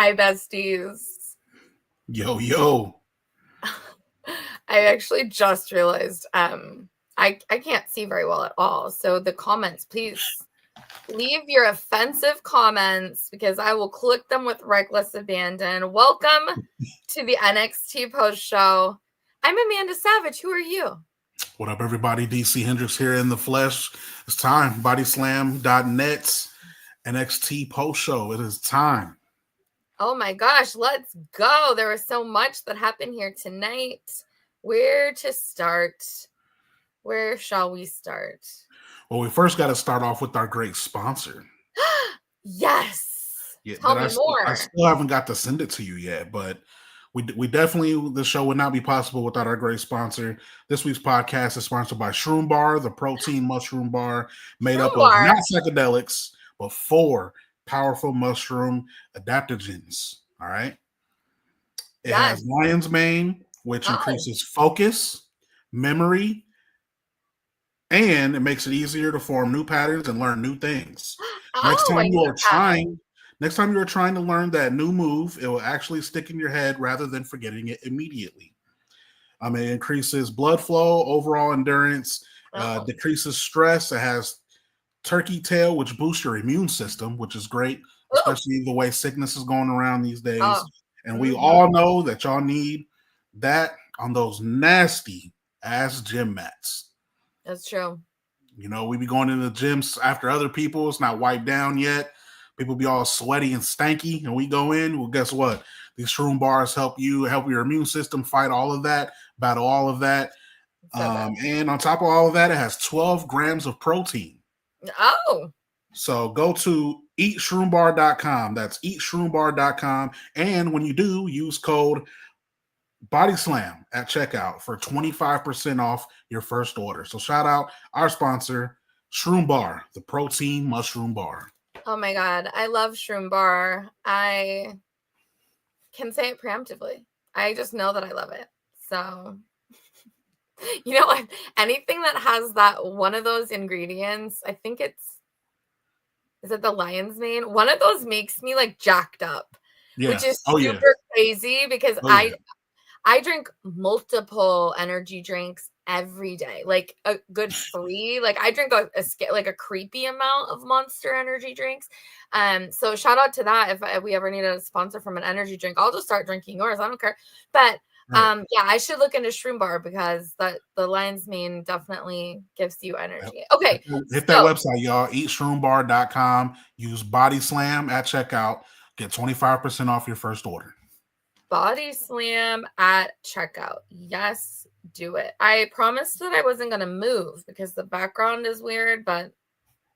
Hi, besties. Yo, yo. I actually just realized I can't see very well at all. So the comments, please leave your offensive comments because I will click them with reckless abandon. Welcome to the NXT post show. I'm Amanda Savage. Who are you? What up, everybody? DC Hendrix here in the flesh. It's time. Bodyslam.net's NXT post show. It is time. Oh my gosh, let's go. There was so much that happened here tonight. Where to start? Where shall we start? Well, we first got to start off with our great sponsor. Yes. Yeah, Tell me more. I still haven't got to send it to you yet, but we definitely, the show would not be possible without our great sponsor. This week's podcast is sponsored by Shroom Bar, the protein mushroom bar made up of not psychedelics, but 4 powerful mushroom adaptogens. All right. It has lion's mane, which increases focus, memory, and it makes it easier to form new patterns and learn new things. Next time you are trying to learn that new move, it will actually stick in your head rather than forgetting it immediately. It increases blood flow, overall endurance, decreases stress. It has turkey tail, which boosts your immune system, which is great, especially the way sickness is going around these days. And we all know that y'all need that on those nasty ass gym mats. That's true. You know, we be going into the gyms after other people. It's not wiped down yet. People be all sweaty and stanky, and we go in. Well, guess what? These shroom bars help your immune system fight all of that, battle all of that. And on top of all of that, it has 12 grams of protein. So go to eatshroombar.com. That's eatshroombar.com. And when you do, use code BODYSLAM at checkout for 25% off your first order. So shout out our sponsor, Shroom Bar, the protein mushroom bar. Oh my God. I love Shroom Bar. I can say it preemptively. I just know that I love it. So, you know what? Anything that has that one of those ingredients, I think is it the lion's mane? One of those makes me like jacked up, which is super crazy because I drink multiple energy drinks every day, like a good 3. Like I drink a creepy amount of Monster energy drinks. So shout out to that. If we ever need a sponsor from an energy drink, I'll just start drinking yours. I don't care. But yeah, I should look into Shroom Bar because the lion's mane definitely gives you energy. Okay. Hit that website, y'all. Eatshroombar.com. Use BODYSLAM at checkout. Get 25% off your first order. BODYSLAM at checkout. Yes, do it. I promised that I wasn't going to move because the background is weird, but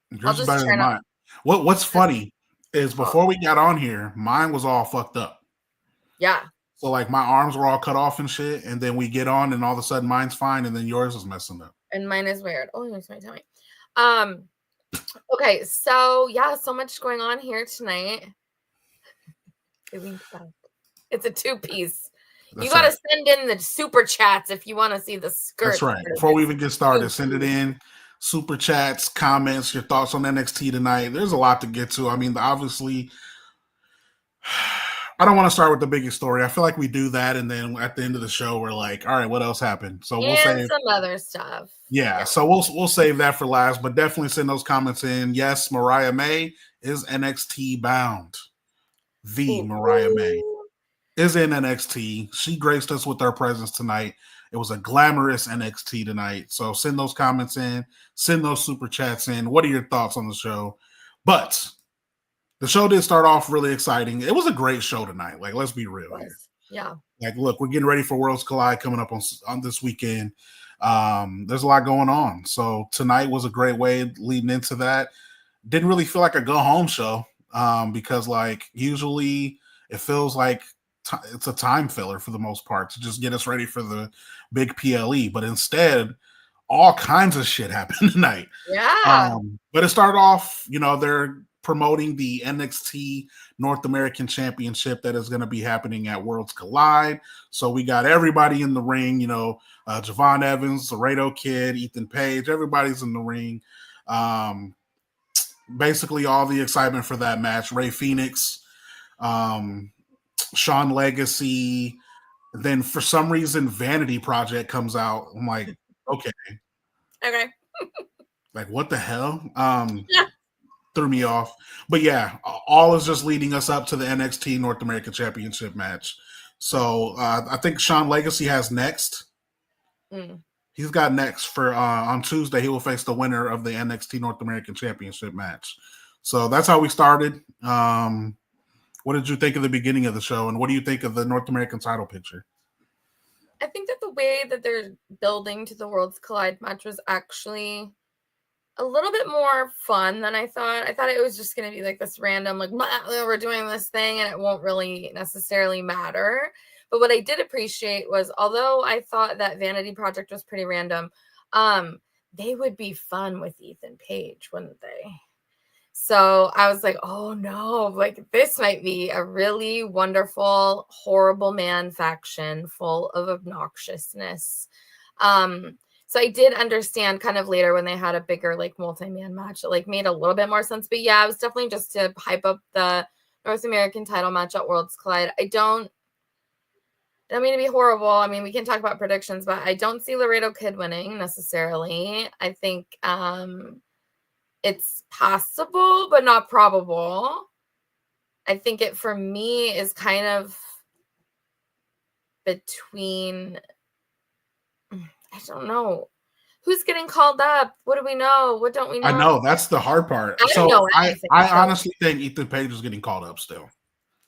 yours is better than mine. What's funny is before we got on here, mine was all fucked up. Yeah. So like my arms were all cut off and shit, and then we get on and all of a sudden mine's fine and then yours is messing up. And mine is weird. Oh, you my tummy. Okay, so yeah, so much going on here tonight. It's a 2-piece. You got to send in the super chats if you want to see the skirt. That's right. Before we even get started, send it in. Super chats, comments, your thoughts on NXT tonight. There's a lot to get to. I mean, obviously, I don't want to start with the biggest story. I feel like we do that, and then at the end of the show, we're like, all right, what else happened? So we'll save some other stuff. Yeah, so we'll save that for last, but definitely send those comments in. Yes, Mariah May is NXT bound. Mariah May is in NXT. She graced us with her presence tonight. It was a glamorous NXT tonight. So send those comments in. Send those super chats in. What are your thoughts on the show? But the show did start off really exciting. It was a great show tonight. Like, let's be real here. Yeah. Like, look, we're getting ready for Worlds Collide coming up on this weekend. There's a lot going on. So tonight was a great way leading into that. Didn't really feel like a go-home show. Because like usually it feels like it's a time filler for the most part to just get us ready for the big PLE, but instead all kinds of shit happened tonight. Yeah. But it started off, they're promoting the NXT North American Championship that is going to be happening at Worlds Collide. So we got everybody in the ring, Javon Evans, Laredo Kid, Ethan Page, everybody's in the ring. Basically all the excitement for that match. Ray Phoenix Sean Legacy. Then for some reason, Vanity Project comes out. I'm like, okay, Okay. like what the hell? Yeah. Threw me off. But yeah, all is just leading us up to the NXT North American Championship match. So I think Sean Legacy has next. He's got next for on Tuesday. He will face the winner of the NXT North American Championship match. So that's how we started. What did you think of the beginning of the show, and what do you think of the North American title picture? I think that the way that they're building to the Worlds Collide match was actually a little bit more fun than I thought. I thought it was just going to be like this random, like, we're doing this thing and it won't really necessarily matter. But what I did appreciate was, although I thought that Vanity Project was pretty random, they would be fun with Ethan Page, wouldn't they? So I was like, oh no, like this might be a really wonderful, horrible man faction full of obnoxiousness. So I did understand kind of later when they had a bigger like multi-man match, it like made a little bit more sense. But yeah, it was definitely just to hype up the North American title match at Worlds Collide. I don't mean to be horrible. I mean, we can talk about predictions, but I don't see Laredo Kid winning necessarily. I think it's possible, but not probable. I think it, for me, is kind of between, I don't know. Who's getting called up? What do we know? What don't we know? I know that's the hard part. I don't know anything. I honestly think Ethan Page is getting called up still.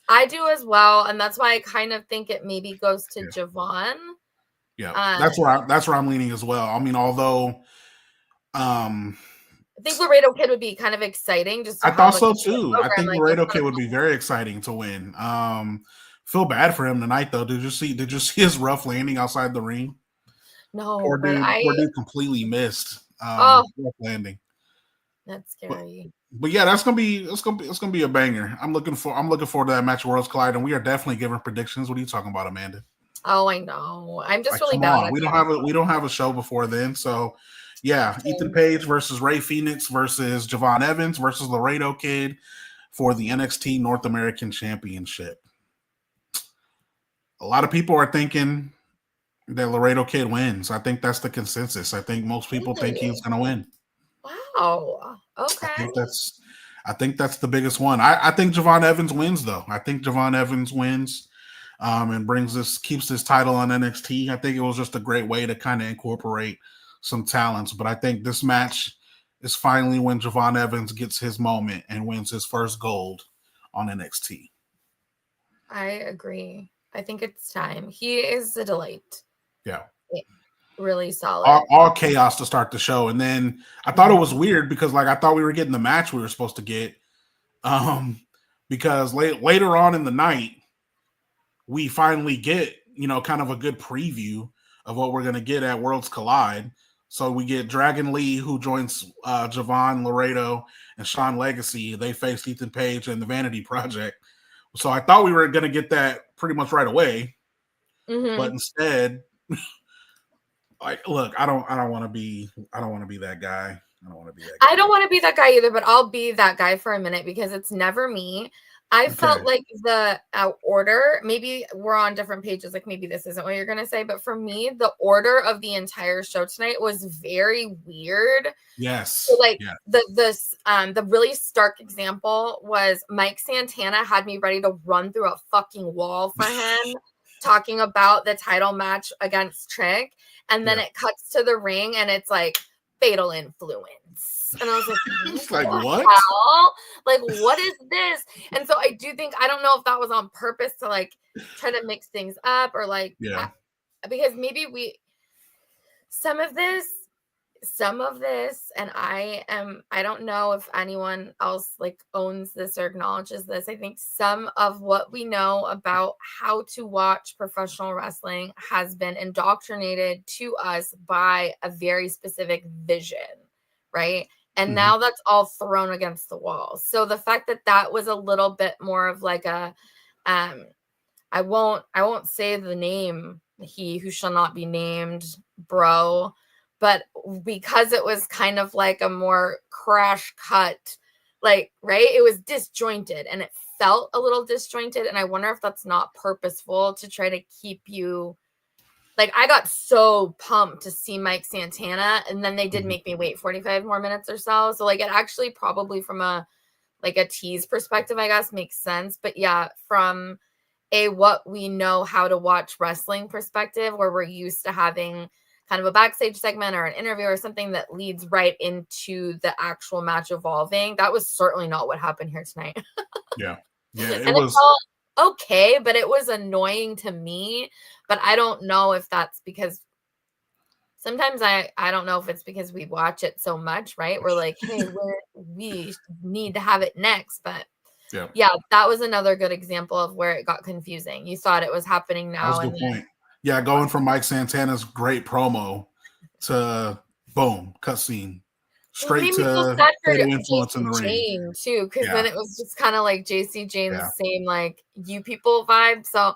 I do as well, and that's why I kind of think it maybe goes to Javon. Yeah, that's where I'm leaning as well. I mean, although, I think Laredo Kid would be kind of exciting. Just I thought so too. I think Laredo Kid would be very exciting to win. Feel bad for him tonight though. Did you see his rough landing outside the ring? No, poor dude completely missed rough landing. That's scary. But yeah, it's gonna be a banger. I'm looking forward to that match, Worlds Collide, and we are definitely giving predictions. What are you talking about, Amanda? Oh, I know. I'm just really bad. We don't have a show before then, so yeah. Ethan Page versus Ray Phoenix versus Javon Evans versus Laredo Kid for the NXT North American Championship. A lot of people are thinking that Laredo Kid wins. I think that's the consensus. I think most people think he's going to win. Wow. Okay. I think that's the biggest one. I think Javon Evans wins though. I think Javon Evans wins and keeps this title on NXT. I think it was just a great way to kind of incorporate some talents. But I think this match is finally when Javon Evans gets his moment and wins his first gold on NXT. I agree. I think it's time. He is a delight. Yeah. Really solid. All chaos to start the show. And then I thought it was weird because I thought we were getting the match we were supposed to get. Because later on in the night, we finally get, kind of a good preview of what we're going to get at Worlds Collide. So we get Dragon Lee, who joins Javon, Laredo, and Sean Legacy. They face Ethan Page and the Vanity Project. So I thought we were going to get that pretty much right away. But instead, look, I don't want to be that guy. I don't want to be that guy. I don't want to be that guy either, but I'll be that guy for a minute because it's never me. I felt like the order, maybe we're on different pages, like maybe this isn't what you're going to say, but for me, the order of the entire show tonight was very weird. Yes. So the really stark example was Mike Santana had me ready to run through a fucking wall for him talking about the title match against Trick. And then it cuts to the ring and it's like Fatal Influence. And I was like, it's like, what? Like, what is this? And so I do think, I don't know if that was on purpose to like try to mix things up or like, because maybe some of this, and I don't know if anyone else like owns this or acknowledges this. I think some of what we know about how to watch professional wrestling has been indoctrinated to us by a very specific vision, right? And now that's all thrown against the wall. So the fact that was a little bit more of like a, I won't say the name, he who shall not be named, bro. But because it was kind of like a more crash cut, like, right? It was disjointed and it felt a little disjointed, and I wonder if that's not purposeful to try to keep you. Like, I got so pumped to see Mike Santana, and then they did make me wait 45 more minutes or so. So, like, it actually probably from a tease perspective, I guess, makes sense. But yeah, from a what we know how to watch wrestling perspective, where we're used to having kind of a backstage segment or an interview or something that leads right into the actual match evolving, that was certainly not what happened here tonight. Yeah. It was okay, but it was annoying to me. But I don't know if that's because sometimes I don't know if it's because we watch it so much, right? We're like, hey, we need to have it next. But yeah, that was another good example of where it got confusing. You thought it was happening now. That was a good point. Yeah, going from Mike Santana's great promo to boom, cutscene. Straight to fatal influence in the ring too, because then it was just kind of like JC Jane's same like you people vibe. So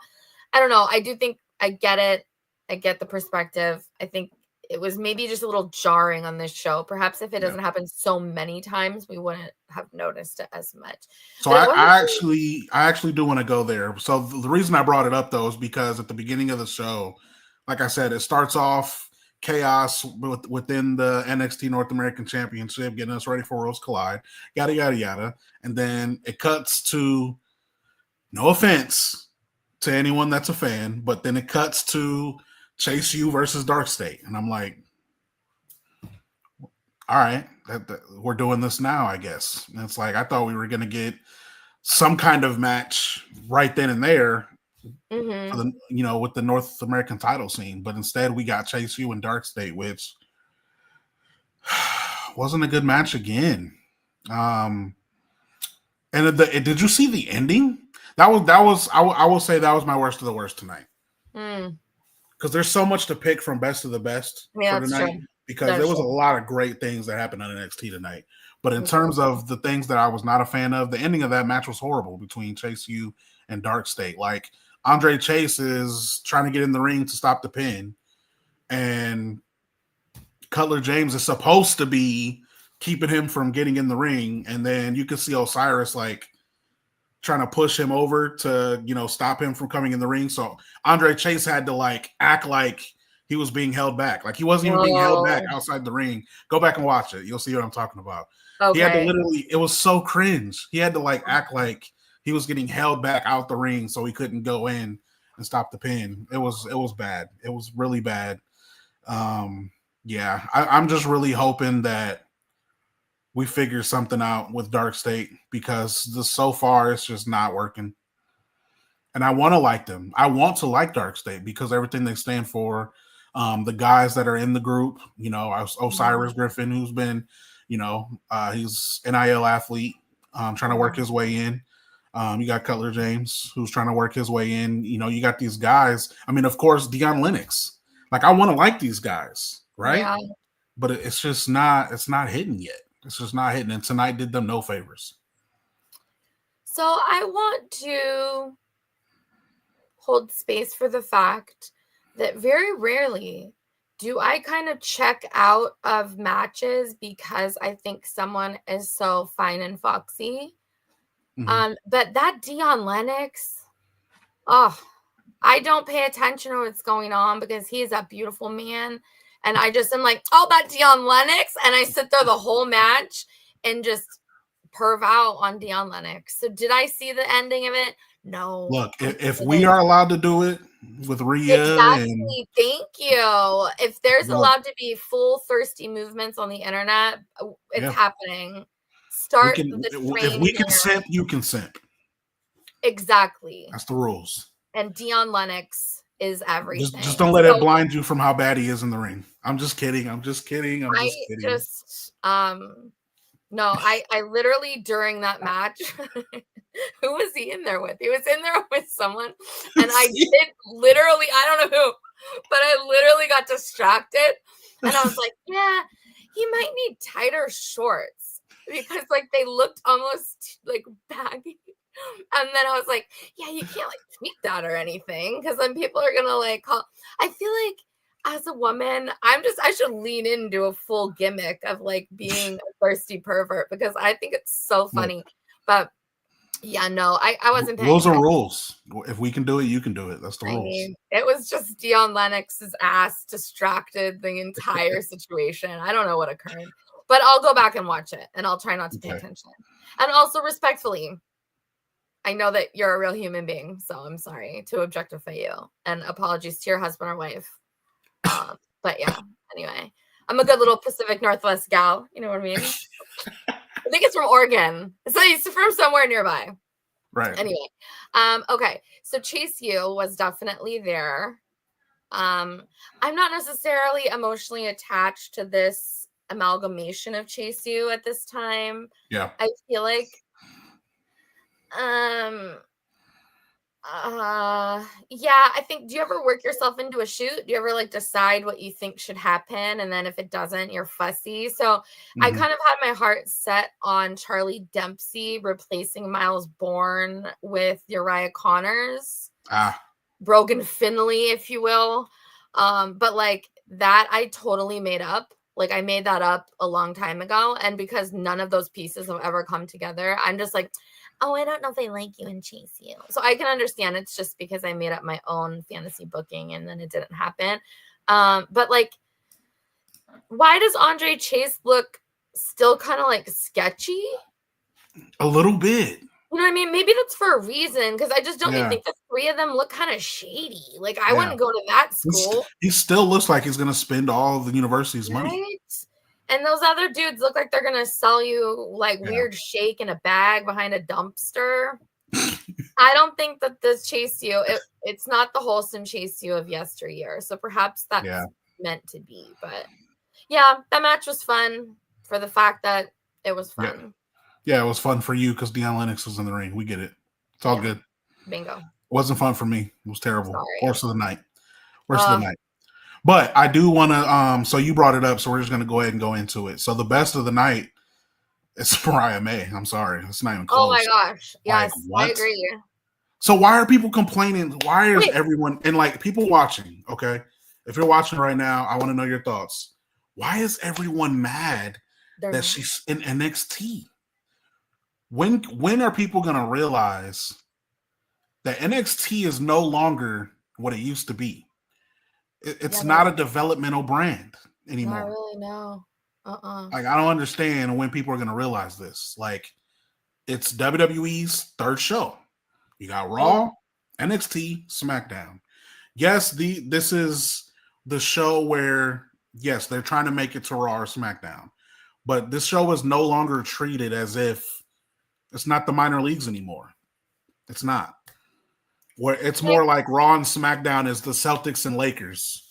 I don't know. I do think I get it. I get the perspective. I think it was maybe just a little jarring on this show. Perhaps if it doesn't happen so many times, we wouldn't have noticed it as much. So I actually do want to go there. So the reason I brought it up though is because at the beginning of the show, like I said, it starts off chaos within the NXT North American Championship, getting us ready for Worlds Collide, yada, yada, yada. And then it cuts to, no offense to anyone that's a fan, but then it cuts to Chase U versus Dark State. And I'm like, all right, we're doing this now, I guess. And it's like, I thought we were going to get some kind of match right then and there, for the, with the North American title scene. But instead we got Chase U and Dark State, which wasn't a good match again. And did you see the ending? I will say that was my worst of the worst tonight. Because there's so much to pick from best of the best for tonight. True. Because there was a lot of great things that happened on NXT tonight. But in terms of the things that I was not a fan of, the ending of that match was horrible between Chase U and Dark State. Like, Andre Chase is trying to get in the ring to stop the pin, and Cutler James is supposed to be keeping him from getting in the ring, and then you can see Osiris like trying to push him over to stop him from coming in the ring. So Andre Chase had to like act like he was being held back, like he wasn't even being held back outside the ring. Go back and watch it; you'll see what I'm talking about. Okay. He had to literally, it was so cringe. He had to like act like he was getting held back out the ring so he couldn't go in and stop the pin. It was bad. It was really bad. I'm just really hoping that we figure something out with Dark State, because so far it's just not working. And I want to like them. I want to like Dark State because everything they stand for, the guys that are in the group, Osiris Griffin, who's been, he's an NIL athlete, trying to work his way in. You got Cutler James, who's trying to work his way in. You got these guys. I mean, of course, Dion Lennox. Like, I want to like these guys, right? Yeah. But it's just not. It's not hitting yet. It's just not hitting. And tonight did them no favors. So I want to hold space for the fact that very rarely do I kind of check out of matches because I think someone is so fine and foxy. But that Dion Lennox, I don't pay attention to what's going on because he is a beautiful man. And I just am like, that Dion Lennox. And I sit there the whole match and just perv out on Dion Lennox. So did I see the ending of it? No. Look, if we are allowed to do it with Rhea, thank you. If there's allowed to be full thirsty movements on the internet, it's happening. If we can simp, you can simp. Exactly. That's the rules. And Dion Lennox is everything. Just don't let it blind you from how bad he is in the ring. I'm just kidding. No, I literally during that match, who was he in there with? He was in there with someone, and I did literally, I don't know who, but I literally got distracted, and I was like, yeah, he might need tighter shorts because like they looked almost like baggy. And then I was like, yeah, you can't like tweak that or anything because then people are gonna like call. I feel like as a woman, I should lean into a full gimmick of like being a thirsty pervert because I think it's so funny. But Yeah, no, I wasn't paying Rules are attention. rules. If we can do it, you can do it. That's the I rules. mean, it was just Dion Lennox's ass distracted the entire situation. I don't know what occurred, but I'll go back and watch it, and I'll try not to pay Okay. attention. And also, respectfully, I know that you're a real human being, so I'm sorry to objectify you. And apologies to your husband or wife. But yeah, anyway, I'm a good little Pacific Northwest gal. You know what I mean? I think it's from Oregon. So it's from somewhere nearby. Right. Anyway, okay. So Chase U was definitely there. I'm not necessarily emotionally attached to this amalgamation of Chase U at this time. Yeah. I feel like yeah, I think, do you ever work yourself into a shoot? Do you ever like decide what you think should happen, and then if it doesn't, you're fussy? So I kind of had my heart set on Charlie Dempsey replacing Miles Bourne with Uriah Connors. Brogan Finley, if you will. But like that I totally made up. Like I made that up a long time ago. And because none of those pieces have ever come together, I'm just like, oh, I don't know if I like you and Chase U. So I can understand it's just because I made up my own fantasy booking and then it didn't happen. But like, why does Andre Chase look still kind of like sketchy? A little bit. You know what I mean? Maybe that's for a reason, because I just don't think the three of them look kind of shady. Like, I wouldn't go to that school. He still looks like he's going to spend all the university's money. And those other dudes look like they're going to sell you, like, weird shake in a bag behind a dumpster. I don't think that this Chase U, it's not the wholesome Chase U of yesteryear. So perhaps that's meant to be. But, yeah, that match was fun for the fact that it was fun. Yeah, it was fun for you because Dion Lennox was in the ring. We get it. It's all good. Bingo. It wasn't fun for me. It was terrible. Sorry. Worst of the night. Worst of the night. But I do want to, so you brought it up, so we're just going to go ahead and go into it. So the best of the night is Mariah May. I'm sorry. It's not even close. Oh my gosh. Yes, I agree. So why are people complaining? Why is everyone, and like people watching, okay? If you're watching right now, I want to know your thoughts. Why is everyone mad that she's in NXT? When are people going to realize that NXT is no longer what it used to be? It's not a developmental brand anymore. Not really, no. Like, I don't understand when people are going to realize this. Like, it's WWE's third show. You got Raw, NXT, SmackDown. Yes, this is the show where, yes, they're trying to make it to Raw or SmackDown. But this show is no longer treated as if it's not the minor leagues anymore. It's not. Where it's more like Raw and SmackDown is the Celtics and Lakers.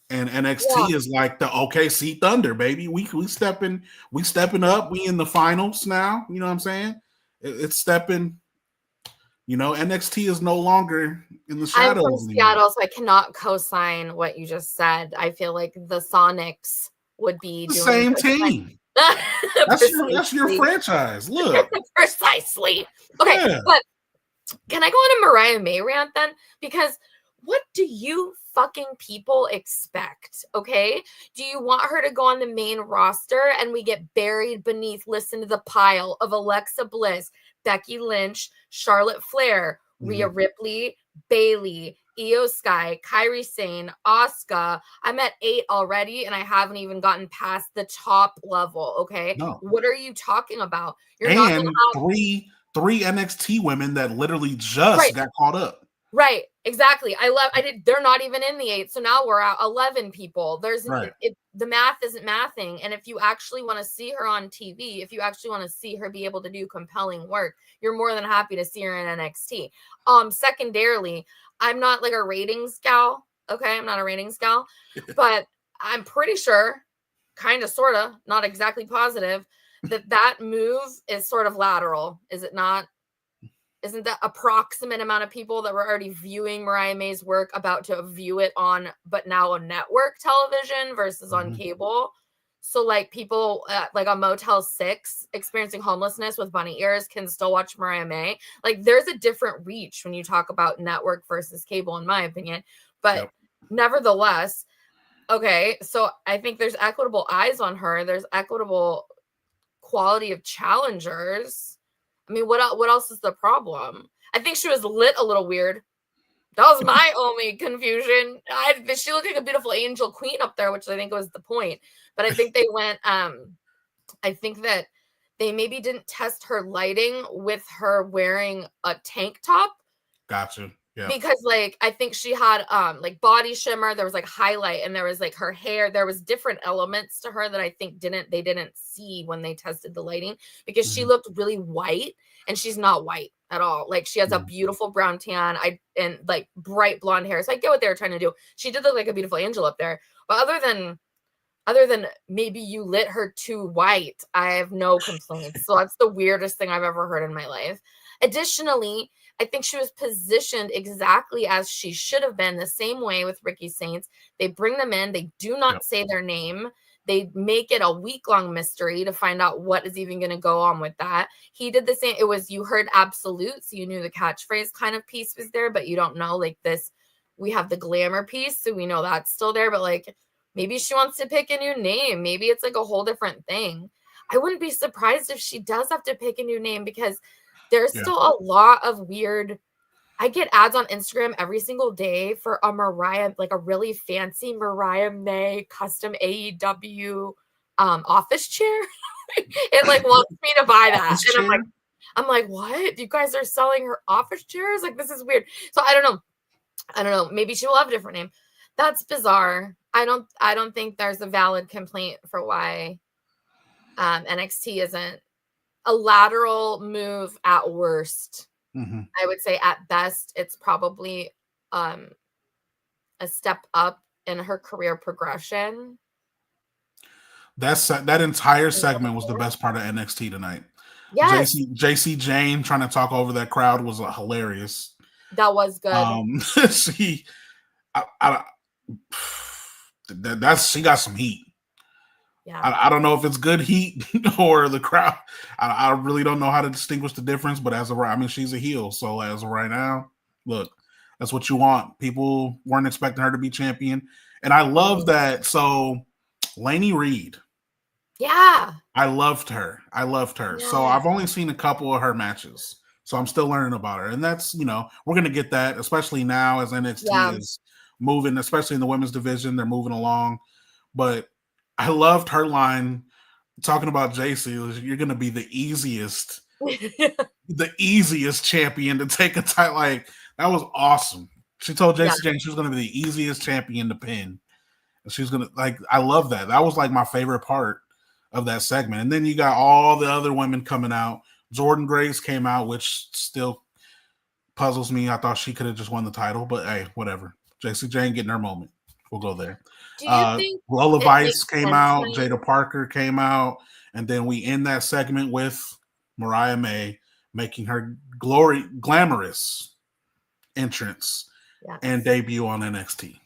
And NXT is like the OKC Thunder, baby. We stepping up. We in the finals now. You know what I'm saying? It's stepping. You know, NXT is no longer in the shadows. I'm from Seattle, so I cannot co-sign what you just said. I feel like the Sonics would be the same team. That's your franchise. Look. Precisely. Okay, but can I go on a Mariah May rant then? Because what do you fucking people expect? Okay, do you want her to go on the main roster and we get buried beneath, listen to the pile of Alexa Bliss, Becky Lynch, Charlotte Flair, Rhea Ripley, Bayley, Io Sky, Kairi Sane, Asuka? I'm at 8 already, and I haven't even gotten past the top level. Okay, what are you talking about? You're not gonna have three NXT women that literally just got caught up. Right, exactly. They're not even in the 8, so now we're at 11 people. The math isn't mathing, and if you actually want to see her on TV, if you actually want to see her be able to do compelling work, you're more than happy to see her in NXT. Secondarily, I'm not like a ratings gal. Okay, I'm not a ratings gal, but I'm pretty sure, kind of, sort of, not exactly positive, that move is sort of lateral. Is it not? Isn't that approximate amount of people that were already viewing Mariah May's work about to view it on, but now on network television versus on cable? So like people like on Motel 6 experiencing homelessness with bunny ears can still watch Mariah May. Like there's a different reach when you talk about network versus cable, in my opinion. But nevertheless, okay, so I think there's equitable eyes on her. There's equitable quality of challengers. I mean, what else is the problem? I think she was lit a little weird. That was my only confusion. She looked like a beautiful angel queen up there, which I think was the point. But I think they went, I think that they maybe didn't test her lighting with her wearing a tank top. Gotcha. Yeah. Because like I think she had like body shimmer, there was like highlight, and there was like her hair, there was different elements to her that I think they didn't see when they tested the lighting, because she looked really white, and she's not white at all. Like she has a beautiful brown tan and like bright blonde hair. So I get what they were trying to do. She did look like a beautiful angel up there. But other than maybe you lit her too white, I have no complaints. So that's the weirdest thing I've ever heard in my life. Additionally, I think she was positioned exactly as she should have been, the same way with Ricky Saints. They bring them in. They do not say their name. They make it a week-long mystery to find out what is even going to go on with that. He did the same. It was, you heard absolute, so you knew the catchphrase kind of piece was there, but you don't know, like this, we have the glamour piece, so we know that's still there, but like maybe she wants to pick a new name. Maybe it's like a whole different thing. I wouldn't be surprised if she does have to pick a new name, because there's still a lot of weird. I get ads on Instagram every single day for a Mariah, like a really fancy Mariah May custom AEW office chair. It like wants me to buy that. And I'm like, what? You guys are selling her office chairs? Like, this is weird. So I don't know. Maybe she will have a different name. That's bizarre. I don't think there's a valid complaint for why NXT isn't a lateral move at worst. I would say at best, it's probably a step up in her career progression. That entire segment was the best part of NXT tonight. Yes. JC Jane trying to talk over that crowd was hilarious. That was good. She got some heat. Yeah. I don't know if it's good heat or the crowd. I really don't know how to distinguish the difference, but as of right, I mean, she's a heel. So as of right now, look, that's what you want. People weren't expecting her to be champion. And I love that. So Lainey Reed. Yeah. I loved her. Yeah. So I've only seen a couple of her matches. So I'm still learning about her. And that's, we're going to get that, especially now as NXT is moving, especially in the women's division. They're moving along. But I loved her line talking about JC. You're going to be the easiest champion to take a title. Like, that was awesome. She told JC Jane she was going to be the easiest champion to pin. And she was going to, like, I love that. That was like my favorite part of that segment. And then you got all the other women coming out. Jordan Grace came out, which still puzzles me. I thought she could have just won the title, but hey, whatever. JC Jane getting her moment. We'll go there. Do you think Lola Vice came out, Jada Parker came out, and then we end that segment with Mariah May making her glamorous entrance and debut on NXT.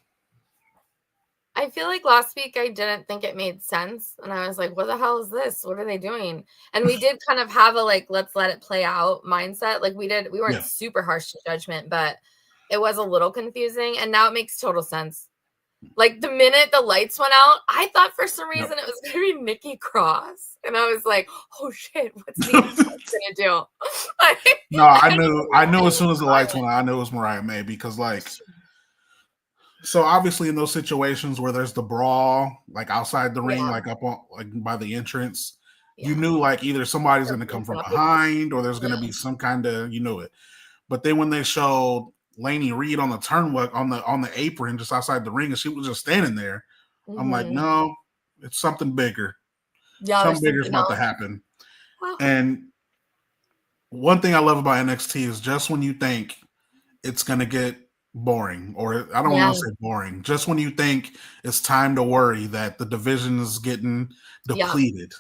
I feel like last week I didn't think it made sense, and I was like, what the hell is this? What are they doing? And we did kind of have a like, let's let it play out mindset. Like we weren't super harsh to judgment, but it was a little confusing, and now it makes total sense. Like the minute the lights went out, I thought for some reason it was going to be Nikki Cross. And I was like, oh shit, what's the going to do? No, I knew as soon as the lights went out, I knew it was Mariah May, because like, so obviously in those situations where there's the brawl, like outside the ring, like up on, like by the entrance, you knew like either somebody's going to come from behind or there's going to be some kind of, you knew it. But then when they showed Lainey Reed on the turnbuckle on the apron just outside the ring, and she was just standing there. I'm like, no, it's something bigger. Yeah, something bigger is about to happen. Wow. And one thing I love about NXT is just when you think it's gonna get boring, or I don't want to say boring, just when you think it's time to worry that the division is getting depleted.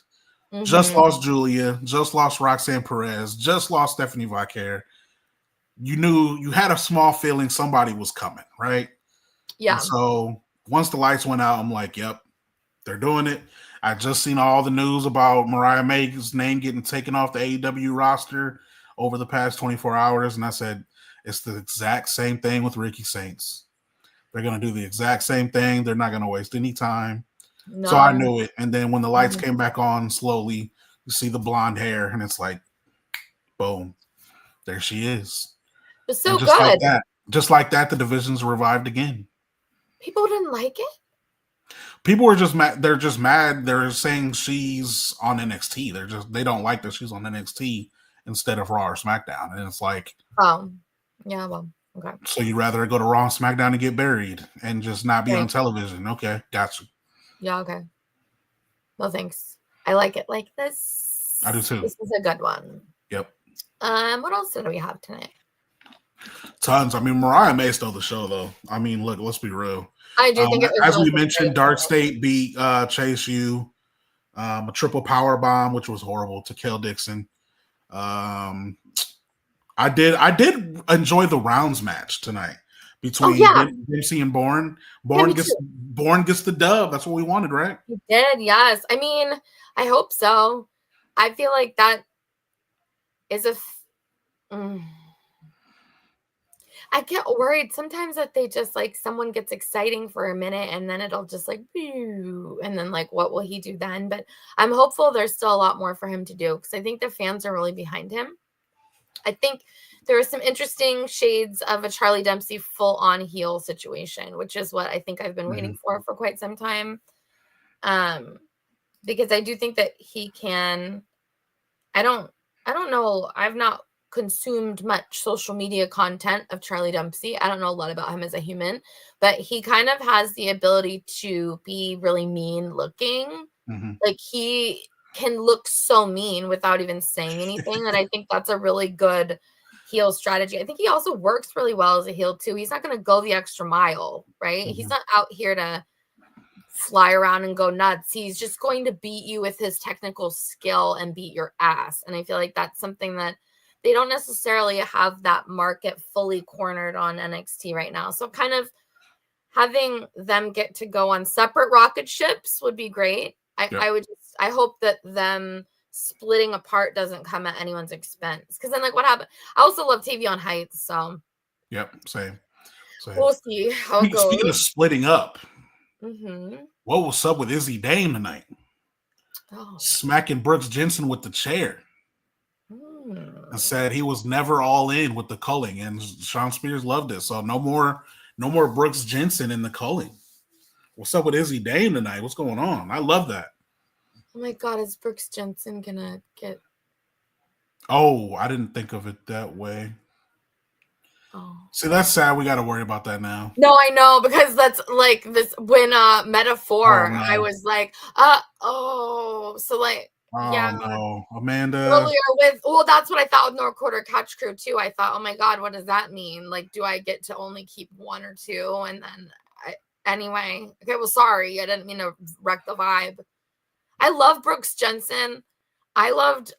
Just lost Julia, just lost Roxanne Perez, just lost Stephanie Vicaire. You had a small feeling somebody was coming, right? Yeah. And so once the lights went out, I'm like, yep, they're doing it. I just seen all the news about Mariah May's name getting taken off the AEW roster over the past 24 hours. And I said, it's the exact same thing with Ricky Saints. They're going to do the exact same thing. They're not going to waste any time. No. So I knew it. And then when the lights came back on slowly, you see the blonde hair, and it's like, Boom. There she is. It's so and just good. like that, the division's revived again. People didn't like it? People were just mad. They're just mad. They're saying she's on NXT. They don't like that she's on NXT instead of Raw or SmackDown. And it's like, oh, yeah, well, okay. So you'd rather go to Raw and SmackDown and get buried and just not be on television? Okay, gotcha. Yeah, okay. No thanks. I like it like this. I do too. This is a good one. Yep. What else did we have tonight? Tons. I mean, Mariah May stole the show, though. I mean, look, let's be real. I do think it was, as we mentioned, Dark State beat Chase U, a triple power bomb, which was horrible to Kel Dixon. I did enjoy the rounds match tonight between Dempsey and Bourne. Bourne gets the dub. That's what we wanted, right? He did, yes. I mean, I hope so. I feel like that is I get worried sometimes that they just like someone gets exciting for a minute and then it'll just like, and then like, what will he do then? But I'm hopeful there's still a lot more for him to do because I think the fans are really behind him. I think there are some interesting shades of a Charlie Dempsey full-on heel situation, which is what I think I've been waiting for quite some time. Because I do think that he can. I don't know. I've not consumed much social media content of Charlie Dempsey. I don't know a lot about him as a human, but he kind of has the ability to be really mean looking. Like he can look so mean without even saying anything. And I think that's a really good heel strategy. I think he also works really well as a heel too. He's not going to go the extra mile, right? He's not out here to fly around and go nuts. He's just going to beat you with his technical skill and beat your ass. And I feel like that's something that they don't necessarily have that market fully cornered on NXT right now. So kind of having them get to go on separate rocket ships would be great. I hope that them splitting apart doesn't come at anyone's expense. Because then, like, what happened? I also love Tavion Heights, so. Yep, same. We'll see how it goes. Speaking of splitting up, what was up with Izzy Dame tonight? Smacking Brooks Jensen with the chair. And said he was never all in with the culling, and Sean Spears loved it. So no more Brooks Jensen in the culling. What's up with Izzy Dame tonight? What's going on? I love that. Oh my God, is Brooks Jensen gonna get? Oh, I didn't think of it that way. Oh. See, that's sad. We got to worry about that now. No, I know, because that's like this when Metaphor, no. I was like, so like. Oh, yeah. No, Amanda. Earlier that's what I thought with North Quarter Catch Crew too. I thought, oh my God, what does that mean? Like, do I get to only keep one or two? And then anyway, okay, well, sorry, I didn't mean to wreck the vibe. I love Brooks Jensen. I loved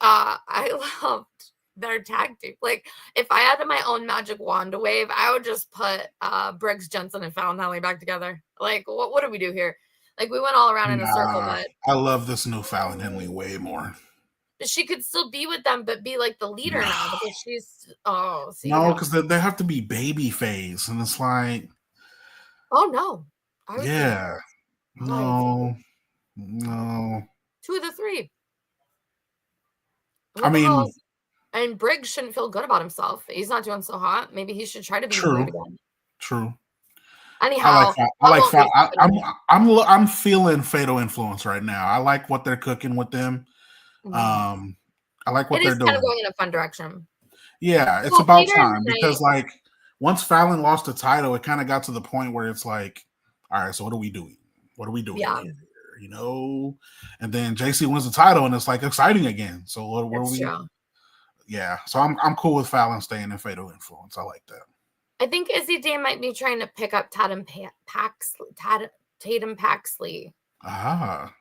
their tag team. Like, if I had my own magic wand to wave, I would just put Brooks Jensen and Fallon Henley back together. Like, what do we do here? Like, we went all around in a circle, but I love this new Fallon Henley way more. She could still be with them, but be like the leader now because she's because they have to be baby face, and it's like, no, no. 2 of the 3. I mean, and Briggs shouldn't feel good about himself. He's not doing so hot. Maybe he should try to be good again. True. Anyhow, I'm feeling Fatal Influence right now. I like what they're cooking with them. I like what they're doing. It's kind of going in a fun direction. Yeah, it's about time because like once Fallon lost the title, it kind of got to the point where it's like, all right, so what are we doing? What are we doing here? You know? And then JC wins the title, and it's like exciting again. So what are we? Yeah, so I'm cool with Fallon staying in Fatal Influence. I like that. I think Izzy Dame might be trying to pick up Tatum Paxley. Ah.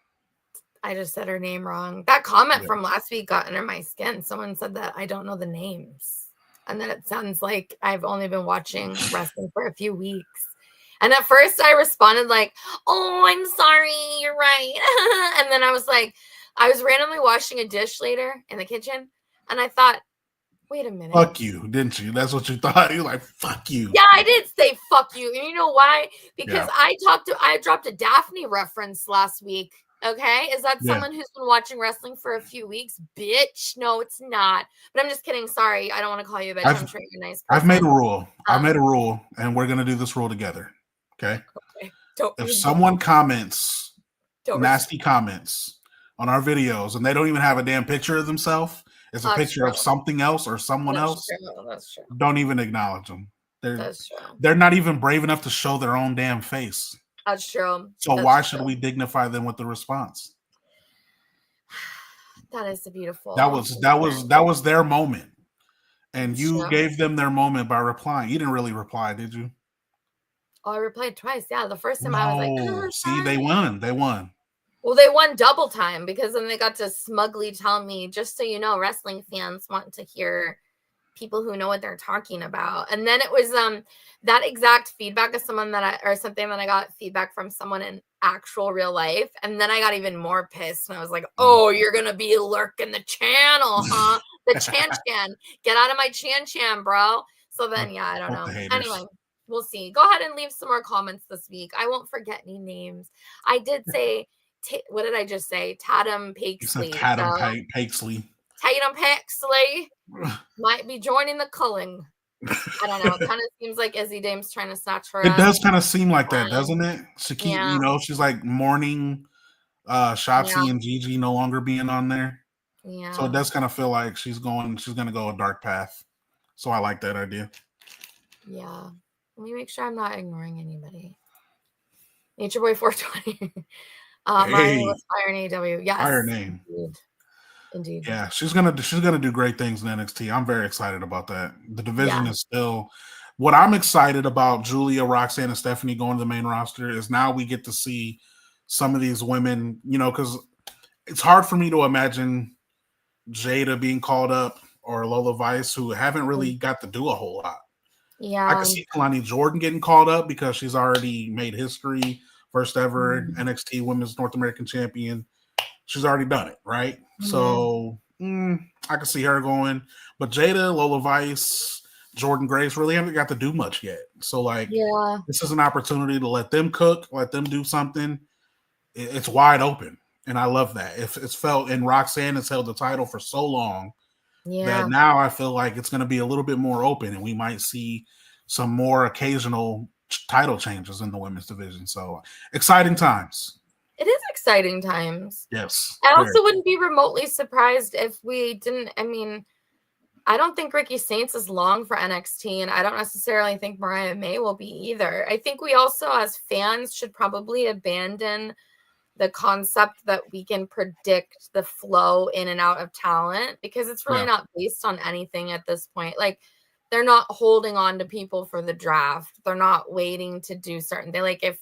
I just said her name wrong. That comment from last week got under my skin. Someone said that I don't know the names. And then it sounds like I've only been watching wrestling for a few weeks. And at first I responded like, oh, I'm sorry. You're right. And then I was like, I was randomly washing a dish later in the kitchen. And I thought, wait a minute. Fuck you, didn't you? That's what you thought. You're like, fuck you. Yeah, I did say fuck you. And you know why? Because I dropped a Daphne reference last week. Okay, is that someone who's been watching wrestling for a few weeks? Bitch, no, it's not. But I'm just kidding. Sorry, I don't want to call you a bitch. I'm sure you're a nice person. I've made a rule. I've made a rule, and we're gonna do this rule together. Okay. Okay. If someone comments nasty comments on our videos, and they don't even have a damn picture of themselves, it's a picture of something else or someone else. That's true. Don't even acknowledge them. That's true. They're not even brave enough to show their own damn face. That's true. So why should we dignify them with the response? That is beautiful. That was their moment. And you gave them their moment by replying. You didn't really reply, did you? Oh, I replied twice. Yeah, the first time I was like, see, they won. They won. Well, they won double time because then they got to smugly tell me, just so you know, wrestling fans want to hear people who know what they're talking about. And then it was that exact feedback of something that I got feedback from someone in actual real life. And then I got even more pissed. And I was like, oh, you're going to be lurking the channel, huh? The Chan. Get out of my Chan, bro. So then, yeah, I don't know. Anyway, we'll see. Go ahead and leave some more comments this week. I won't forget any names. I did say, what did I just say? Tatum Pakesley. Tatum Pakesley. Tatum Pakesley might be joining the culling. I don't know. It kind of seems like Izzy Dame's trying to snatch her. It does kind of seem like that, doesn't it? She keep, she's like mourning Shotzi and Gigi no longer being on there. Yeah. So it does kind of feel like she's going to go a dark path. So I like that idea. Yeah. Let me make sure I'm not ignoring anybody. Nature Boy 420. Mariah was Iron AW. Yes. Iron name. Indeed. Yeah, she's gonna do great things in NXT. I'm very excited about that. The division is still what I'm excited about. Julia, Roxanne, and Stephanie going to the main roster is now we get to see some of these women, because it's hard for me to imagine Jada being called up or Lola Vice, who haven't really got to do a whole lot. Yeah, I can see Kalani Jordan getting called up because she's already made history, first ever NXT Women's North American Champion. She's already done it, right? Mm-hmm. So I can see her going. But Jada, Lola Vice, Jordan Grace really haven't got to do much yet. So, this is an opportunity to let them cook, let them do something. It's wide open. And I love that. It's felt, and Roxanne has held the title for so long that now I feel like it's going to be a little bit more open, and we might see some more occasional title changes in the women's division. So, exciting times. It is exciting times. Yes. I also wouldn't be remotely surprised if we didn't. I mean, I don't think Ricky Saints is long for NXT, and I don't necessarily think Mariah May will be either. I think we also, as fans, should probably abandon the concept that we can predict the flow in and out of talent, because it's really not based on anything at this point. Like, they're not holding on to people for the draft. They're not waiting to do certain things. Like, if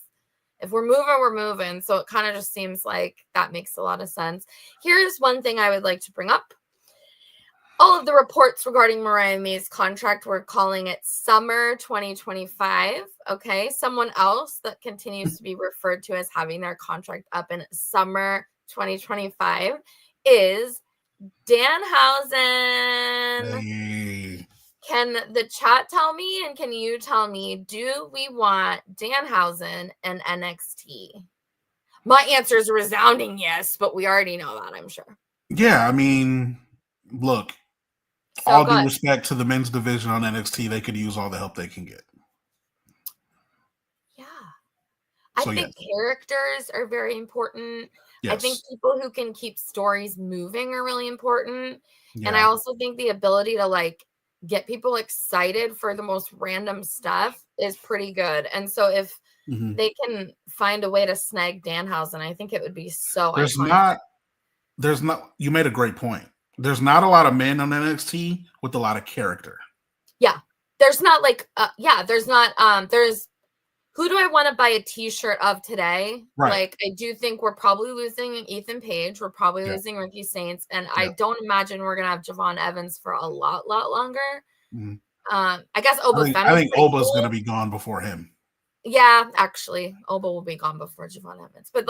we're moving, we're moving. So it kind of just seems like that makes a lot of sense. Here's one thing I would like to bring up. All of the reports regarding Mariah May's contract, we're calling it summer 2025. Okay. Someone else that continues to be referred to as having their contract up in summer 2025 is Danhausen. Hey. Can the chat tell me, and can you tell me, do we want Danhausen and NXT? My answer is a resounding yes, but we already know that, I'm sure. Yeah, I mean, look, all due respect to the men's division on NXT, they could use all the help they can get. Yeah. I think characters are very important. Yes. I think people who can keep stories moving are really important. Yeah. And I also think the ability to get people excited for the most random stuff is pretty good. And so if they can find a way to snag Danhausen, I think it would be so iconic. You made a great point. There's not a lot of men on NXT with a lot of character. Yeah. There's not there's who do I want to buy a t-shirt of today? Right. I do think we're probably losing Ethan Page. We're probably losing Ricky Saints. And I don't imagine we're going to have Javon Evans for a lot longer. Mm-hmm. I guess Oba Femi. I think Oba's going to be gone before him. Yeah, actually. Oba will be gone before Javon Evans. But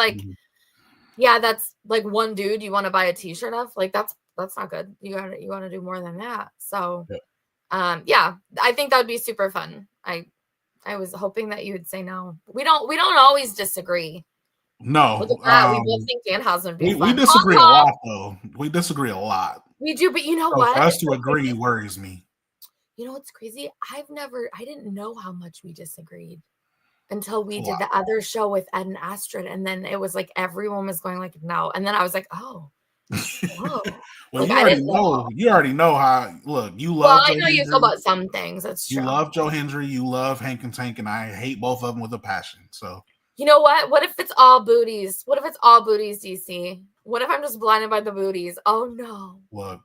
that's one dude you want to buy a t-shirt of. That's not good. You want to do more than that. So, I think that would be super fun. I was hoping that you would say no. We don't always disagree. No. Look at that. We both think Danhausen would be We fun. disagree a lot, though. We disagree a lot. We do, but you know So what? for us to agree worries me. You know what's crazy? I didn't know how much we disagreed until we did the other show with Ed and Astrid. And then it was like everyone was going like, no. And then I was like, oh. Well, like, you already know. You already know how. Look, you love. Well, I know you feel about some things. That's true. You love Joe Hendry. You love Hank and Tank, and I hate both of them with a passion. So you know what? What if it's all booties? What if it's all booties, DC? What if I'm just blinded by the booties? Oh no! Look,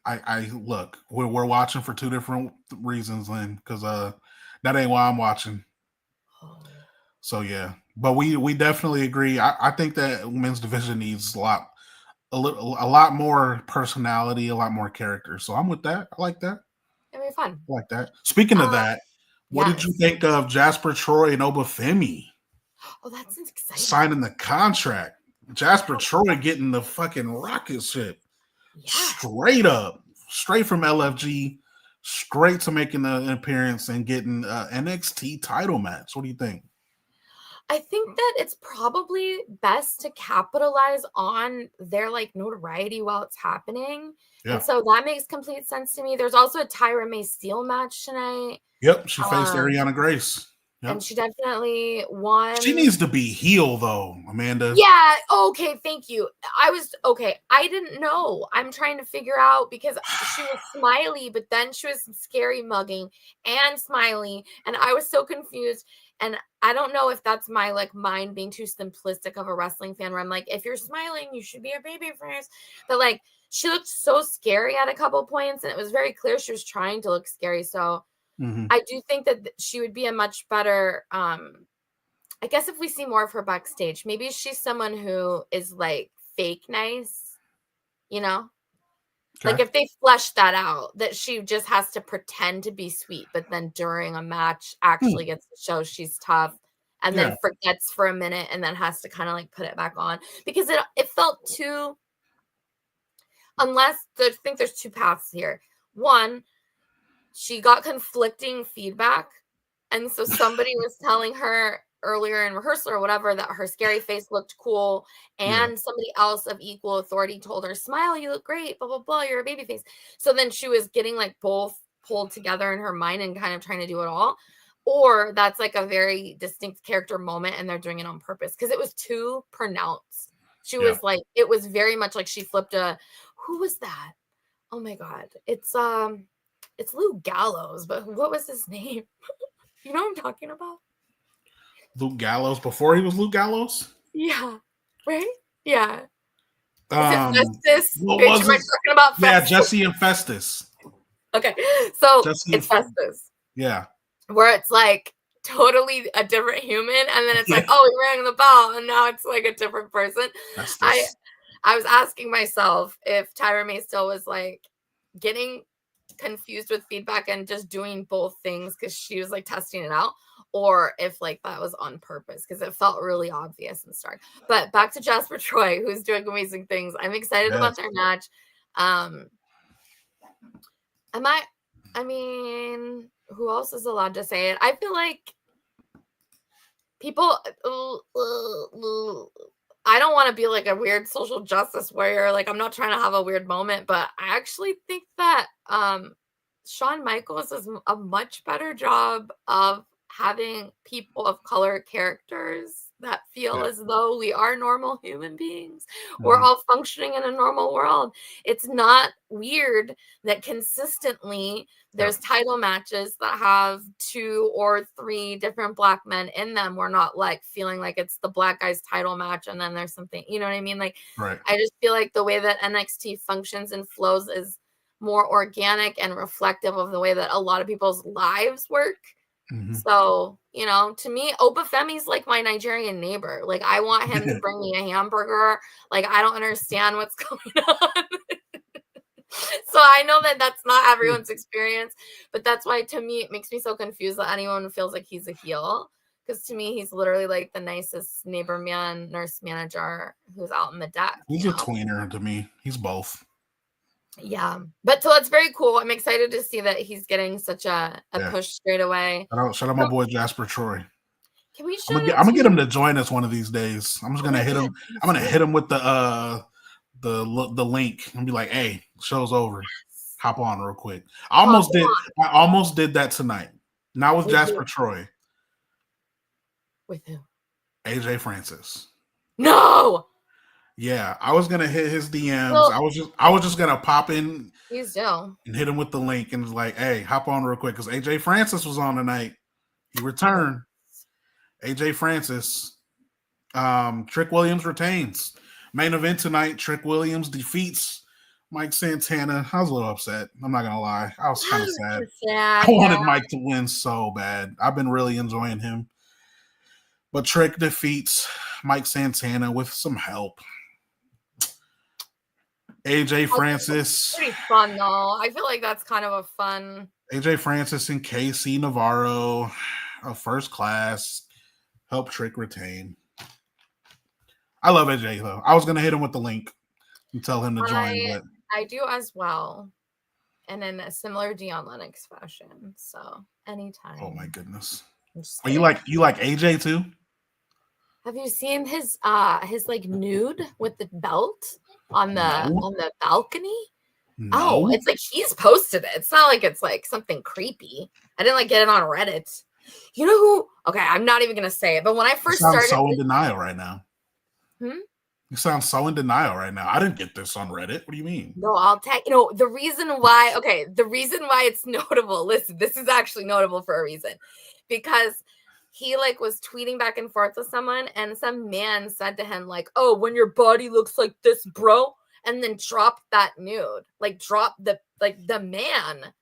I look. We're watching for two different reasons, Lynn. Because that ain't why I'm watching. Oh. So yeah, but we definitely agree. I think that women's division needs a lot more personality, a lot more character. So I'm with that. I like that. It'll be fun. I like that. Speaking of that, what did you think of Jasper Troy and Obafemi? Oh, that's exciting. Signing the contract. Jasper Troy getting the fucking rocket ship. Yeah. Straight from LFG, straight to making an appearance and getting an NXT title match. What do you think? I think that it's probably best to capitalize on their like notoriety while it's happening. Yeah. And so that makes complete sense to me. There's also a Tyra May Steele match tonight. Yep, she faced Ariana Grace. Yep. And she definitely won. She needs to be heel, though, Amanda. Yeah. Okay. Thank you. I didn't know. I'm trying to figure out because she was smiley, but then she was scary mugging and smiley. And I was so confused. And I don't know if that's my like mind being too simplistic of a wrestling fan where I'm like, if you're smiling, you should be a baby face. But like, she looked so scary at a couple points. And it was very clear she was trying to look scary. So I do think that she would be a much better, I guess if we see more of her backstage, maybe she's someone who is like fake nice, you know? Okay. Like if they flesh that out, that she just has to pretend to be sweet, but then during a match actually gets to show she's tough and then forgets for a minute and then has to kind of like put it back on. Because it felt too, unless I think there's two paths here. One, she got conflicting feedback. And so somebody was telling her earlier in rehearsal or whatever that her scary face looked cool. And somebody else of equal authority told her, smile, you look great, blah, blah, blah, you're a baby face. So then she was getting like both pulled together in her mind and kind of trying to do it all. Or that's like a very distinct character moment and they're doing it on purpose because it was too pronounced. She was like, it was very much like she flipped who was that? Oh my God. It's Luke Gallows, but what was his name? You know what I'm talking about? Luke Gallows before he was Luke Gallows? Yeah. Right? Yeah. Is it Festus? What was am I talking about Festus? Yeah, Jesse and Festus. Okay. So it's Festus. Yeah. Where it's like totally a different human, and then it's like, oh, he rang the bell, and now it's like a different person. I was asking myself if Tyra May Steele was like getting confused with feedback and just doing both things because she was like testing it out, or if like that was on purpose because it felt really obvious and stark. But back to Jasper Troy, who's doing amazing things. I'm excited about their match. I mean, who else is allowed to say it? I feel like people I don't want to be like a weird social justice warrior. Like, I'm not trying to have a weird moment, but I actually think that Shawn Michaels does a much better job of having people of color characters that feel as though we are normal human beings. We're all functioning in a normal world. It's not weird that consistently there's title matches that have 2 or 3 different black men in them. We're not like feeling like it's the black guy's title match and then there's something, you know what I mean? Like, I just feel like the way that NXT functions and flows is more organic and reflective of the way that a lot of people's lives work. So, you know, to me, Obafemi's like my Nigerian neighbor. Like, I want him to bring me a hamburger. Like, I don't understand what's going on. So I know that that's not everyone's experience, but that's why to me, it makes me so confused that anyone feels like he's a heel. Because to me, he's literally like the nicest neighbor man, nurse manager who's out in the deck. He's a tweener to me. He's both. Yeah, but so it's very cool. I'm excited to see that he's getting such a push straight away. Shout out my boy Jasper Troy. Can we I'm show it gonna to get him you? to join us one of these days. I'm just Oh gonna my hit him. God, please I'm gonna do. hit him with the link and be like, "Hey, show's over. Hop on real quick." Hop I almost did that tonight. Not with with Jasper who? Troy. With who? AJ Francis. No. Yeah, I was gonna hit his DMs. Well, I was just gonna pop in please do. and hit him with the link and was like, "Hey, hop on real quick," because AJ Francis was on tonight. He returned. AJ Francis. Trick Williams retains. Main event tonight. Trick Williams defeats Mike Santana. I was a little upset. I'm not gonna lie. I was kind of sad. I Sad, yeah. wanted Mike to win so bad. I've been really enjoying him. But Trick defeats Mike Santana with some help. AJ Francis. Pretty fun though. I feel like that's kind of a fun. AJ Francis and KC Navarro, a first class, help Trick retain. I love AJ though. I was gonna hit him with the link and tell him to join, but I do as well. And in a similar Dion Lennox fashion. So anytime. oh my goodness. Are you like AJ too? Have you seen his like nude with the belt on the balcony? No. Oh, it's like he's posted it. It's not like it's like something creepy. I didn't like get it on Reddit. You know who? Okay, I'm not even gonna say it. But when I first started, so in denial right now. Hmm? You sound so in denial right now. I didn't get this on Reddit. What do you mean? No, I'll tell you know the reason why. Okay, the reason why it's notable. Listen, this is actually notable for a reason, because he like was tweeting back and forth with someone, and some man said to him like, "Oh, when your body looks like this, bro," and then dropped that nude, like dropped the man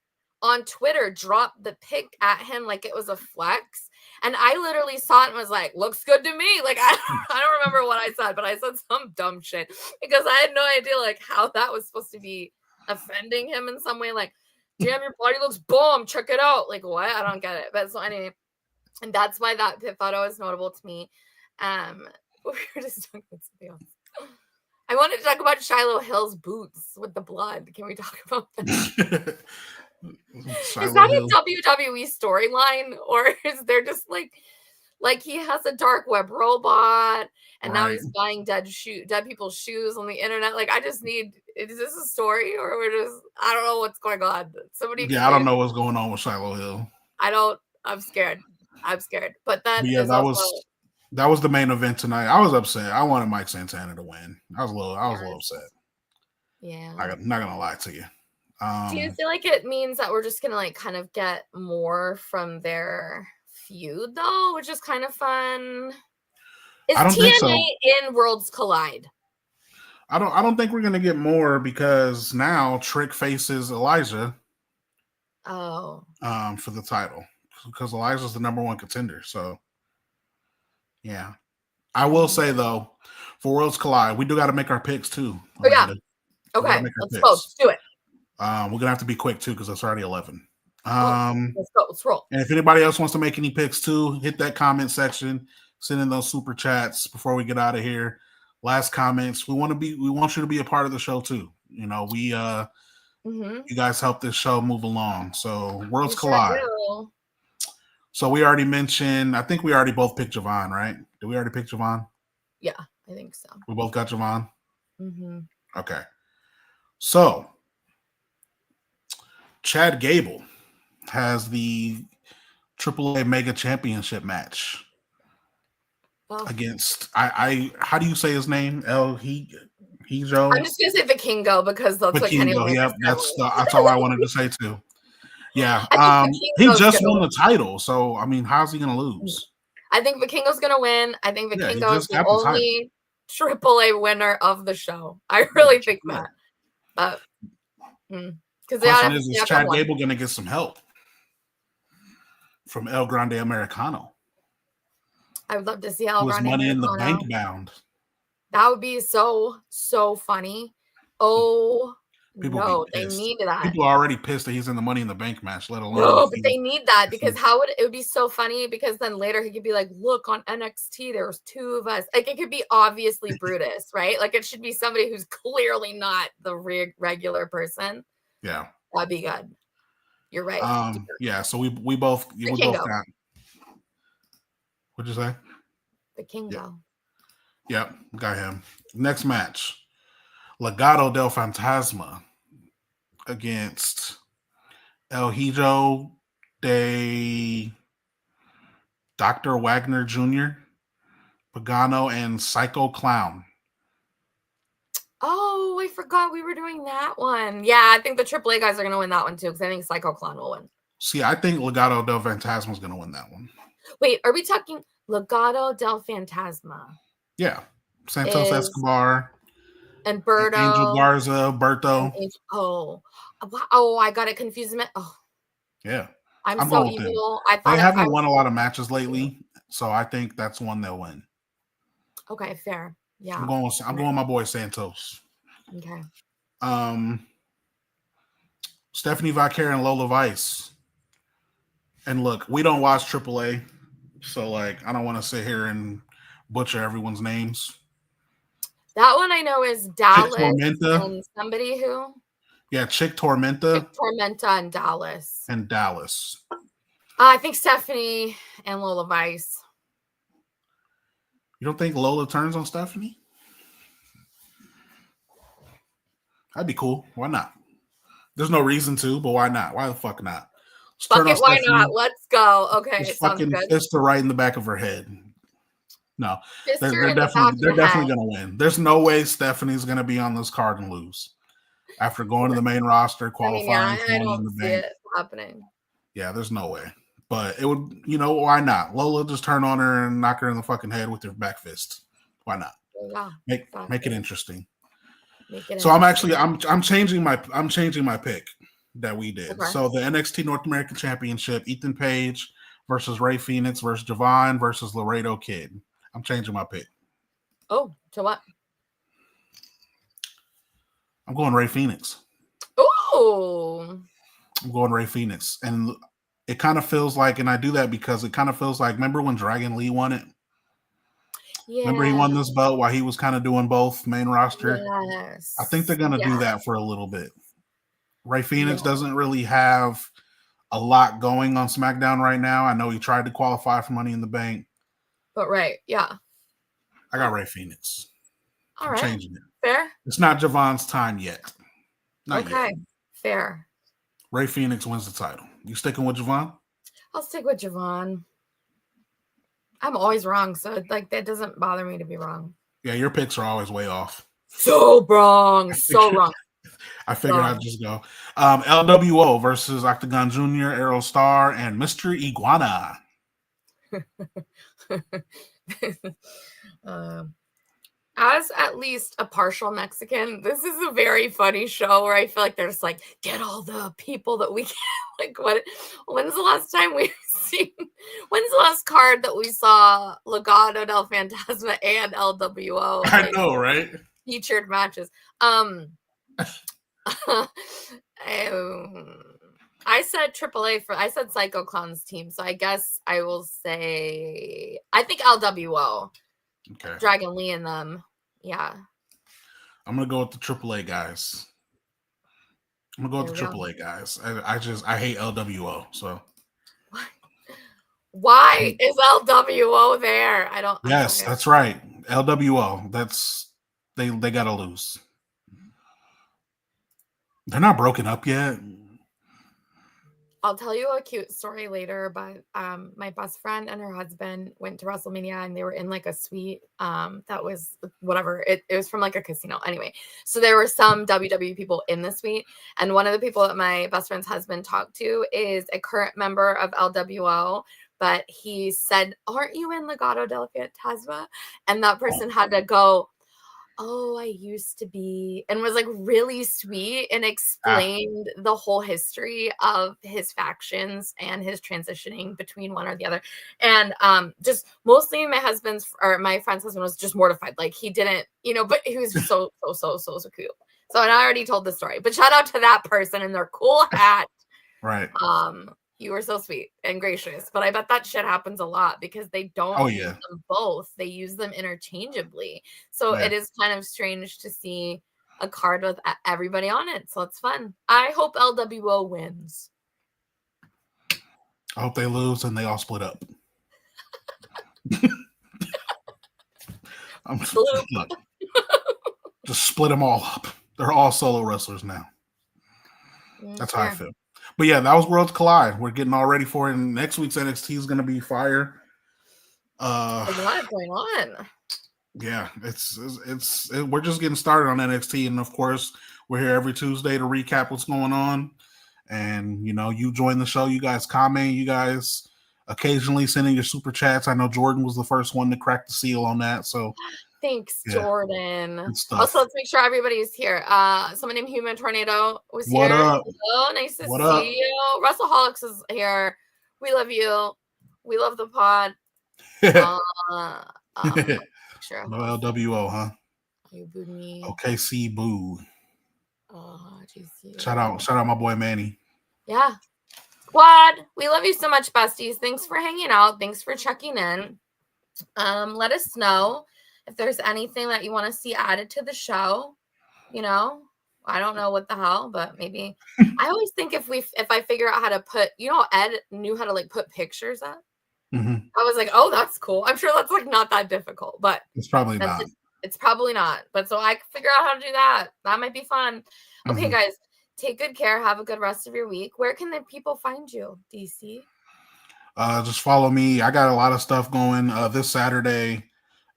on Twitter dropped the pic at him like it was a flex. And I literally saw it and was like, looks good to me. Like, I don't remember what I said, but I said some dumb shit because I had no idea like how that was supposed to be offending him in some way. Like, damn, your body looks bomb. Check it out. Like, what? I don't get it. But so anyway, and that's why that photo is notable to me. We were just talking about something else. I wanted to talk about Shiloh Hill's boots with the blood. Can we talk about that? Is that a WWE storyline, or is there just like he has a dark web robot and now he's buying dead people's shoes on the internet? Like, I just need, is this a story, or we're just, I don't know what's going on. Somebody, I don't know what's going on with Shiloh Hill. I'm scared. But that yeah, is that was the main event tonight. I was upset. I wanted Mike Santana to win. I was a little upset. Yeah, I'm not gonna lie to you. Do you feel like it means that we're just gonna like kind of get more from their feud though, which is kind of fun? Is I don't think so. in Worlds Collide? I don't think we're gonna get more because now Trick faces Elijah. Oh. For the title because Elijah's the number one contender. So yeah. I will say though, for Worlds Collide, we do got to make our picks too. Oh, yeah. Okay, let's go. Let's do it. We're gonna have to be quick too because it's already 11. Let's go. Let's roll. And if anybody else wants to make any picks too, hit that comment section, send in those super chats before we get out of here. Last comments. We want you to be a part of the show too. You know, you guys help this show move along. So Worlds Collide. Sure. So we already mentioned, I think we already both picked Javon, right? Did we already pick Javon? Yeah, I think so. We both got Javon? Mm-hmm. Okay. So Chad Gable has the AAA Mega Championship match against how do you say his name? Hijo? I'm just gonna say Vikingo because that's what Kenny Omega. Yep, that's all I wanted to say too. Yeah. He just won the title, so I mean, how's he gonna lose? I think Vikingo's gonna win. I think Vikingo is the only AAA winner of the show. I really think that. But because is Chad Gable gonna get some help from El Grande Americano? I would love to see El Grande Money in the Bank bound. That would be so funny. Oh. No, they need that. People are already pissed that he's in the Money in the Bank match, let alone. No, but they need that because it would be so funny because then later he could be like, look, on NXT, there was two of us. Like, it could be obviously Brutus, right? Like, it should be somebody who's clearly not the regular person. Yeah. That'd be good. You're right. Yeah, so we both got What'd you say? The Kingo. Yep, got him. Next match. Legado del Fantasma against El Hijo de Dr. Wagner Jr., Pagano, and Psycho Clown. Oh, I forgot we were doing that one. Yeah, I think the AAA guys are going to win that one too because I think Psycho Clown will win. See, I think Legado del Fantasma is going to win that one. Wait, are we talking Legado del Fantasma? Yeah. Santos Escobar. And Berto. Angel Garza, Berto. Oh, I got it confused. Oh. Yeah. I'm so evil. I thought they haven't won a lot of matches lately, so I think that's one they'll win. Okay, fair. Yeah. I'm going with my boy Santos. Okay. Stephanie Vaquer and Lola Vice. And look, we don't watch AAA, so like I don't want to sit here and butcher everyone's names. That one I know is Dallas and somebody who. Yeah, Chick Tormenta. And Dallas. I think Stephanie and Lola Vice. You don't think Lola turns on Stephanie? That'd be cool. Why not? There's no reason to, but why not? Why the fuck not? Fuck it, why not? Let's go. Okay, just fucking fist her right in the back of her head. No, they're definitely gonna win. There's no way Stephanie's gonna be on this card and lose after going to the main roster, qualifying. I don't see it happening. Yeah, there's no way. But it would, why not? Lola, just turn on her and knock her in the fucking head with your back fist. Why not? Yeah, make it interesting. So I'm changing my pick that we did. Okay. So the NXT North American Championship, Ethan Page versus Ray Phoenix versus Javon versus Laredo Kid. I'm changing my pick. Oh, to what? I'm going Ray Phoenix. Oh. I'm going Ray Phoenix. And it kind of feels like, and I do that because it kind of feels like, remember when Dragon Lee won it? Yeah. Remember he won this belt while he was kind of doing both main roster? Yes. I think they're going to do that for a little bit. Ray Phoenix doesn't really have a lot going on SmackDown right now. I know he tried to qualify for Money in the Bank. But I got Ray Phoenix. I'm changing it. Fair. It's not Javon's time yet. Not yet. Fair. Ray Phoenix wins the title. You sticking with Javon? I'll stick with Javon. I'm always wrong, so that doesn't bother me to be wrong. Yeah, your picks are always way off. So wrong. I figured I'd just go. LWO versus Octagon Jr., Aerostar, and Mr. Iguana. As at least a partial Mexican, this is a very funny show where I feel like they're just like, get all the people that we can. Like, when's the last time we've seen? When's the last card that we saw Legado del Fantasma and LWO? I know, right? Featured matches. I said AAA I said Psycho Clown's team, so I guess I will say I think LWO. Okay. Dragon Lee and them. Yeah. I'm gonna go with the AAA guys. I hate LWO. So why is LWO there? I don't. Yes, that's right. LWO. That's they gotta lose. They're not broken up yet. I'll tell you a cute story later, but my best friend and her husband went to WrestleMania and they were in like a suite that was whatever. It was from like a casino. Anyway, so there were some WWE people in the suite. And one of the people that my best friend's husband talked to is a current member of LWO. But he said, aren't you in Legado del Fantasma? And that person had to go, oh, I used to be, and was like really sweet and explained the whole history of his factions and his transitioning between one or the other. And just mostly my friend's husband was just mortified. Like he didn't, but he was just so cute. So, and I already told the story, but shout out to that person and their cool hat. Right. You were so sweet and gracious, but I bet that shit happens a lot because they don't use them both. They use them interchangeably. So it is kind of strange to see a card with everybody on it. So it's fun. I hope LWO wins. I hope they lose and they all split up. Look, just split them all up. They're all solo wrestlers now. That's how I feel. But yeah, that was Worlds Collide. We're getting all ready for it. And next week's NXT is going to be fire. A lot going on. Yeah, we're just getting started on NXT, and of course, we're here every Tuesday to recap what's going on. And you join the show. You guys comment. You guys occasionally send in your super chats. I know Jordan was the first one to crack the seal on that. So thanks, Jordan. Also, let's make sure everybody's here. Someone named Human Tornado was what here. Up? Hello, nice to see you. WrestleHolics is here. We love you. We love the pod. Sure. No LWO, huh? You booed me. OKC boo. Oh, geez. Shout out my boy Manny. Yeah. Squad, we love you so much, besties. Thanks for hanging out. Thanks for checking in. Let us know if there's anything that you want to see added to the show. I don't know what the hell, but maybe I always think if I figure out how to put, Ed knew how to put pictures up. Mm-hmm. I was like, oh, that's cool. I'm sure that's not that difficult, but it's probably not. It's probably not. But so I can figure out how to do that. That might be fun. Okay, guys, take good care. Have a good rest of your week. Where can the people find you, DC? Just follow me. I got a lot of stuff going. This Saturday,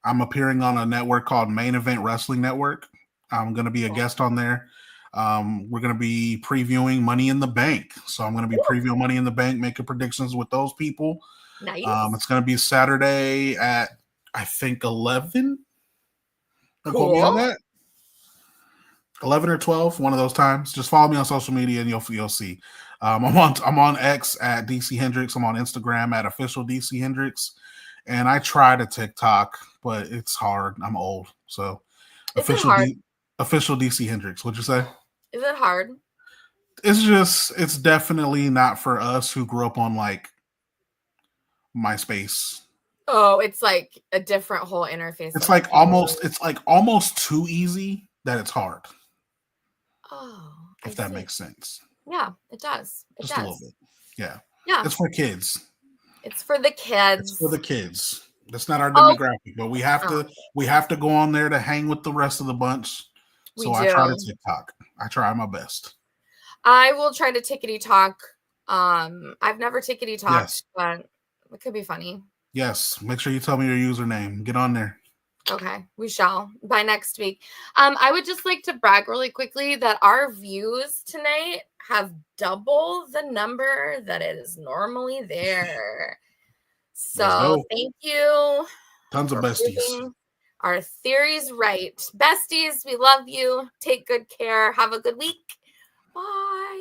I'm appearing on a network called Main Event Wrestling Network. I'm going to be a guest on there. We're going to be previewing Money in the Bank. So I'm going to be previewing Money in the Bank, making predictions with those people. Nice. It's going to be Saturday at, I think, 11. Cool. Quote me on that. 11 or 12, one of those times. Just follow me on social media and you'll see. I'm on X at DC Hendrix. I'm on Instagram at official DC Hendrix. And I tried a TikTok, but it's hard. I'm old. So official DC Hendrix. What'd you say? Is it hard? It's definitely not for us who grew up on MySpace. Oh, it's like a different whole interface. It's almost too easy that it's hard. Oh, if that makes sense. Yeah, it does. Just a little bit. Yeah. Yeah. It's for kids. It's for the kids. It's for the kids. That's not our demographic, but we have to go on there to hang with the rest of the bunch. So I try to TikTok. I try my best. I will try to tickety talk. I've never tickety talked, but it could be funny. Yes. Make sure you tell me your username. Get on there. Okay, we shall by next week. I would just like to brag really quickly that our views tonight have double the number that it is normally there. So thank you. Tons of besties. Our theories right. Besties, we love you. Take good care. Have a good week. Bye.